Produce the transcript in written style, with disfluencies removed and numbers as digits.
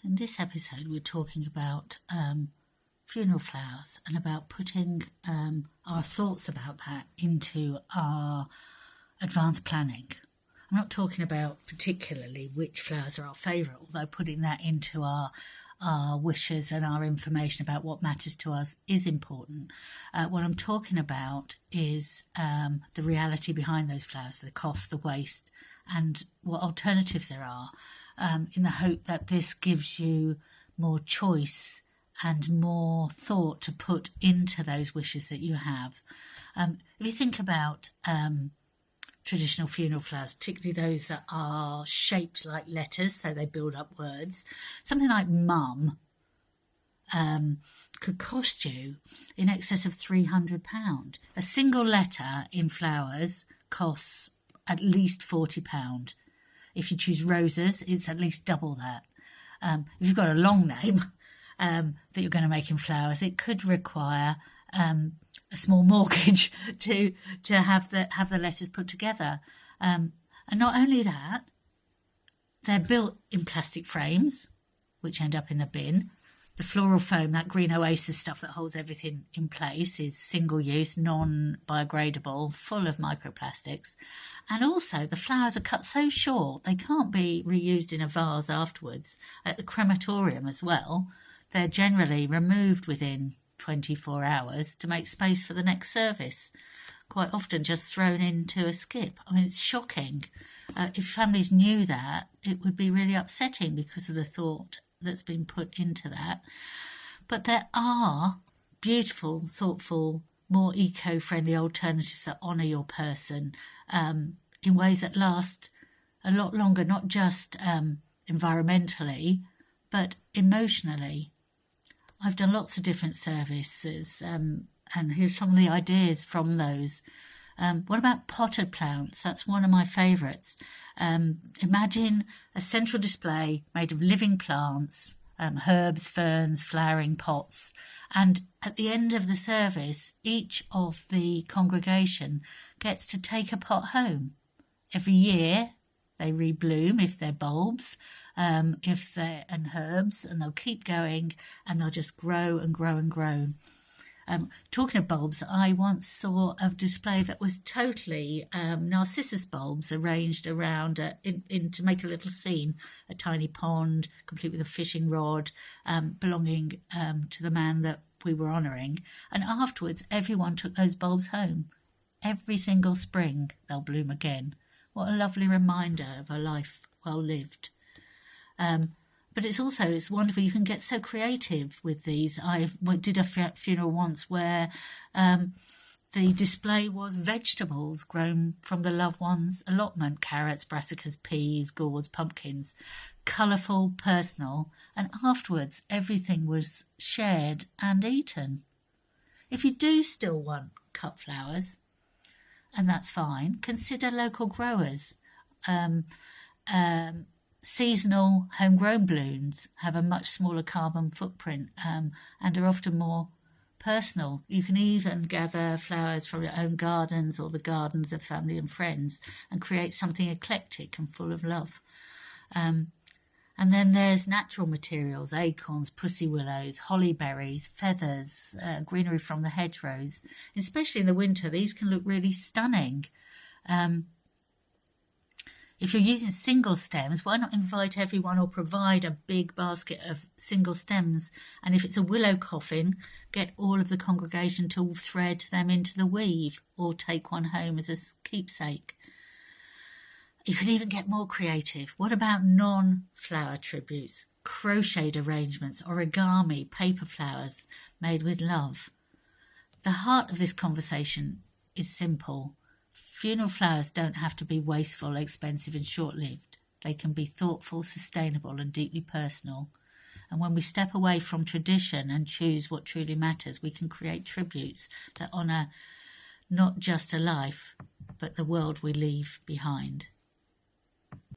In this episode, we're talking about funeral flowers and about putting our thoughts about that into our advanced planning. I'm not talking about particularly which flowers are our favourite, although putting that into our wishes and our information about what matters to us is important. What I'm talking about is the reality behind those flowers, the cost, the waste, and what alternatives there are, in the hope that this gives you more choice and more thought to put into those wishes that you have. If you think about traditional funeral flowers, particularly those that are shaped like letters, so they build up words, something like mum could cost you in excess of £300. A single letter in flowers costs at least £40. If you choose roses, it's at least double that. If you've got a long name that you're going to make in flowers, it could require a small mortgage to have the letters put together. And not only that, they're built in plastic frames, which end up in the bin. The floral foam, that green oasis stuff that holds everything in place, is single-use, non-biodegradable, full of microplastics. And also, the flowers are cut so short, they can't be reused in a vase afterwards. At the crematorium as well, they're generally removed within 24 hours to make space for the next service. Quite often just thrown into a skip. I mean, it's shocking. If families knew that, it would be really upsetting because of the thought that's been put into that. But there are beautiful, thoughtful, more eco-friendly alternatives that honour your person in ways that last a lot longer, not just environmentally, but emotionally. I've done lots of different services, and here's some of the ideas from those. What about potted plants? That's one of my favourites. Imagine a central display made of living plants, herbs, ferns, flowering pots, and at the end of the service, each of the congregation gets to take a pot home. Every year, they rebloom if they're bulbs, if they're herbs, and they'll keep going, and they'll just grow and grow and grow. Talking of bulbs, I once saw a display that was totally narcissus bulbs arranged around to make a little scene, a tiny pond, complete with a fishing rod, belonging to the man that we were honouring. And afterwards, everyone took those bulbs home. Every single spring, they'll bloom again. What a lovely reminder of a life well lived. But it's wonderful. You can get so creative with these. I did a funeral once where the display was vegetables grown from the loved one's allotment: carrots, brassicas, peas, gourds, pumpkins. Colourful, personal, and afterwards everything was shared and eaten. If you do still want cut flowers, and that's fine, consider local growers. Seasonal homegrown blooms have a much smaller carbon footprint and are often more personal. You can even gather flowers from your own gardens or the gardens of family and friends and create something eclectic and full of love. And then there's natural materials: acorns, pussy willows, holly berries, feathers, greenery from the hedgerows. Especially in the winter, these can look really stunning. If you're using single stems, why not invite everyone or provide a big basket of single stems? And if it's a willow coffin, get all of the congregation to thread them into the weave or take one home as a keepsake. You can even get more creative. What about non-flower tributes? Crocheted arrangements, origami, paper flowers made with love. The heart of this conversation is simple. Funeral flowers don't have to be wasteful, expensive and short-lived. They can be thoughtful, sustainable and deeply personal. And when we step away from tradition and choose what truly matters, we can create tributes that honour not just a life, but the world we leave behind.